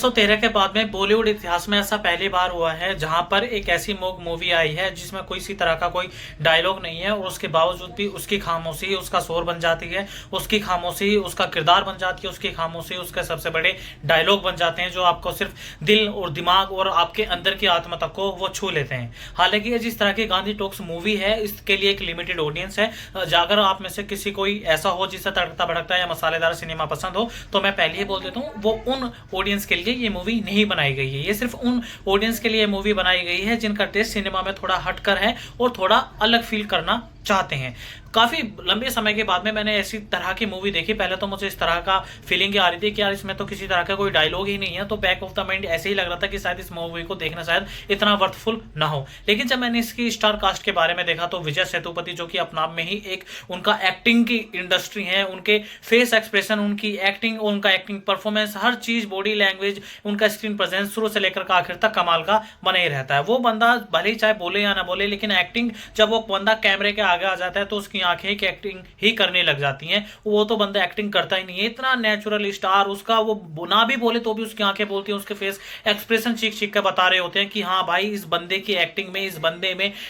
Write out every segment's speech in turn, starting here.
13 के बाद में बॉलीवुड इतिहास में ऐसा पहली बार हुआ है जहां पर एक ऐसी मूवी आई है जिसमें कोई सी तरह का कोई डायलॉग नहीं है और उसके बावजूद भी उसकी खामोशी उसका शोर बन जाती है, उसकी खामोशी उसका किरदार बन जाती है, उसकी खामोशी उसके सबसे बड़े डायलॉग बन जाते हैं जो आपको सिर्फ दिल और दिमाग और आपके अंदर की आत्मा तक को वो छू लेते हैं। हालांकि ये जिस तरह की गांधी टॉक्स मूवी है इसके लिए एक लिमिटेड ऑडियंस है। अगर आप में से किसी कोई ऐसा हो जिसे तड़कता भड़कता या मसालेदार सिनेमा पसंद हो तो मैं पहले ही बोल देता हूँ वो उन ऑडियंस के लिए ये मूवी नहीं बनाई गई है। ये सिर्फ उन ऑडियंस के लिए मूवी बनाई गई है जिनका टेस्ट सिनेमा में थोड़ा हटकर है और थोड़ा अलग फील करना चाहते हैं। काफी लंबे समय के बाद में मैंने ऐसी तरह की मूवी देखी। पहले तो मुझे इस तरह का फीलिंग आ रही थी कि यार इसमें तो किसी तरह का कोई डायलॉग ही नहीं है, तो बैक ऑफ द माइंड ऐसे ही लग रहा था कि शायद इस मूवी को देखना शायद इतना वर्थफुल ना हो। लेकिन जब मैंने इसकी स्टार कास्ट के बारे में देखा तो विजय सेतुपति जो कि अपने आप में ही एक उनका एक्टिंग की इंडस्ट्री है, उनके फेस एक्सप्रेशन, उनकी एक्टिंग, उनका एक्टिंग परफॉर्मेंस, हर चीज, बॉडी लैंग्वेज, उनका स्क्रीन प्रेजेंस शुरू से लेकर का आखिर तक कमाल का बना ही रहता है। वो बंदा भले ही चाहे बोले या ना बोले, लेकिन एक्टिंग जब वो बंदा कैमरे के आगे आ जाता है तो उसकी आंखें की एक्टिंग ही करने लग जाती हैं। वो तो बंदा एक्टिंग करता ही नहीं है, इतना नेचुरल स्टार उसका, वो ना भी बोले तो भी उसकी आंखें बोलती हैं, उसके फेस एक्सप्रेशन चीख चीख कर बता रहे होते हैं कि हाँ भाई इस बंदे की एक्टिंग में,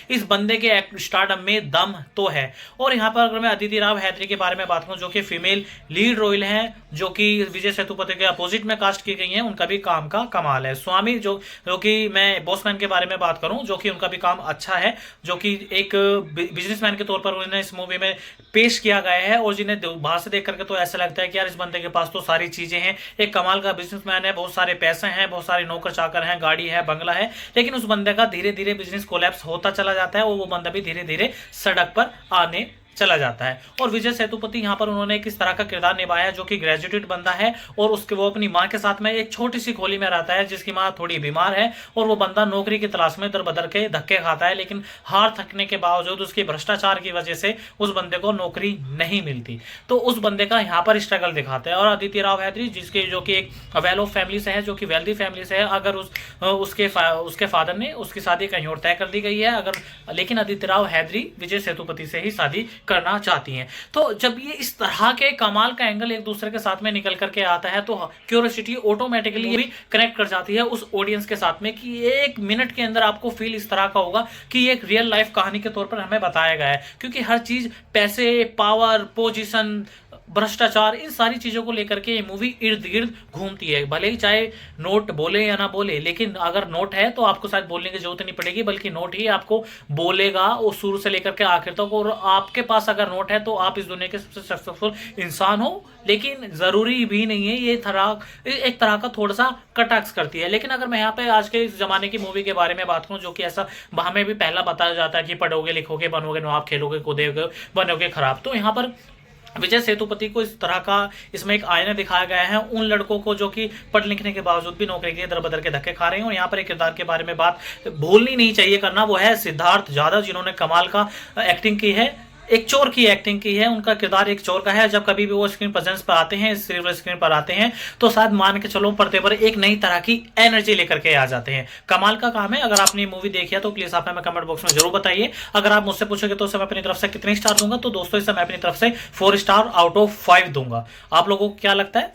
इस बंदे के स्टारडम में दम तो है। और यहाँ पर अगर मैं अदिति राव हैदरी के बारे में बात करूं जो कि फीमेल लीड रोल है, जो कि विजय सेतुपति के अपोजिट में कास्ट की गई है, उनका भी काम का कमाल है। स्वामी जो कि मैं बॉसमैन के बारे में बात करूं जो कि उनका भी काम अच्छा है, जो कि एक बिजनेसमैन के तौर पर उन्हें इस मूवी में पेश किया गया है और जिन्हें बाहर से देख करके तो ऐसा लगता है कि यार इस बंदे के पास तो सारी चीजें हैं, एक कमाल का बिजनेसमैन है, बहुत सारे पैसे हैं, बहुत सारे नौकर चाकर हैं, गाड़ी है, बंगला है। लेकिन उस बंदे का धीरे धीरे बिजनेस कोलैप्स होता चला जाता है और वो बंदा भी धीरे धीरे सड़क पर आने चला जाता है। और विजय सेतुपति यहाँ पर उन्होंने किस तरह का किरदार निभाया जो कि ग्रेजुएटेड बंदा है और उसके वो अपनी माँ के साथ में एक छोटी सी खोली में रहता है जिसकी माँ थोड़ी बीमार है और वो बंदा नौकरी की तलाश में दर बदर के धक्के खाता है, लेकिन हार थकने के बावजूद उसकी भ्रष्टाचार की वजह से उस बंदे को नौकरी नहीं मिलती। तो उस बंदे का यहाँ पर स्ट्रगल दिखाते हैं। और अदिति राव हैदरी जिसके जो कि एक वेल ऑफ फैमिली से है, जो कि वेल्दी फैमिली से है, अगर उसके फादर ने उसकी शादी कहीं और तय कर दी गई है, लेकिन अदिति राव हैदरी विजय सेतुपति से ही शादी करना चाहती हैं। तो जब ये इस तरह के कमाल का एंगल एक दूसरे के साथ में निकल करके आता है तो क्यूरियोसिटी ऑटोमेटिकली भी कनेक्ट कर जाती है उस ऑडियंस के साथ में कि एक मिनट के अंदर आपको फील इस तरह का होगा कि एक रियल लाइफ कहानी के तौर पर हमें बताया गया है। क्योंकि हर चीज, पैसे, पावर, पोजीशन, भ्रष्टाचार, इन सारी चीजों को लेकर के ये मूवी इर्द गिर्द घूमती है। भले ही चाहे नोट बोले या ना बोले, लेकिन अगर नोट है तो आपको शायद बोलने की जरूरत नहीं पड़ेगी, बल्कि नोट ही आपको बोलेगा और शुरू से लेकर के आखिर तक। और आपके पास अगर नोट है तो आप इस दुनिया के सबसे सक्सेसफुल इंसान हो, लेकिन जरूरी भी नहीं है। ये एक तरह का थोड़ा सा कटाक्ष करती है। लेकिन अगर मैं यहाँ पे आज के इस जमाने की मूवी के बारे में बात करूँ जो कि ऐसा हमें भी पहला बताया जाता है कि पढ़ोगे लिखोगे बनोगे नवाब, खेलोगे कूदोगे बनोगे खराब, तो यहाँ पर विजय सेतुपति को इस तरह का इसमें एक आईना दिखाया गया है उन लड़कों को जो कि पढ़ लिखने के बावजूद भी नौकरी के दर बदर के धक्के खा रहे हैं। और यहाँ पर एक किरदार के बारे में बात भूलनी नहीं चाहिए करना, वो है सिद्धार्थ यादव जिन्होंने कमाल का एक्टिंग की है, एक चोर की एक्टिंग की है। उनका किरदार एक चोर का है। जब कभी भी वो स्क्रीन प्रेजेंस पर आते हैं, सिल्वर स्क्रीन पर आते हैं, तो शायद मान के चलो पर्दे पर एक नई तरह की एनर्जी लेकर के आ जाते हैं। कमाल का काम है। अगर आपने मूवी देखी है तो प्लीज आप हमें कमेंट बॉक्स में जरूर बताइए। अगर आप मुझसे पूछोगे तो मैं अपनी तरफ से कितने स्टार दूंगा, तो दोस्तों इसे मैं अपनी तरफ से 4 स्टार आउट ऑफ 5 दूंगा। आप लोगों को क्या लगता है?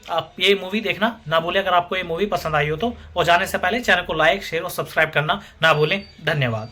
आप ये मूवी देखना ना भूलें अगर आपको ये मूवी पसंद आई हो तो। और जाने से पहले चैनल को लाइक, शेयर और सब्सक्राइब करना ना भूलें। धन्यवाद।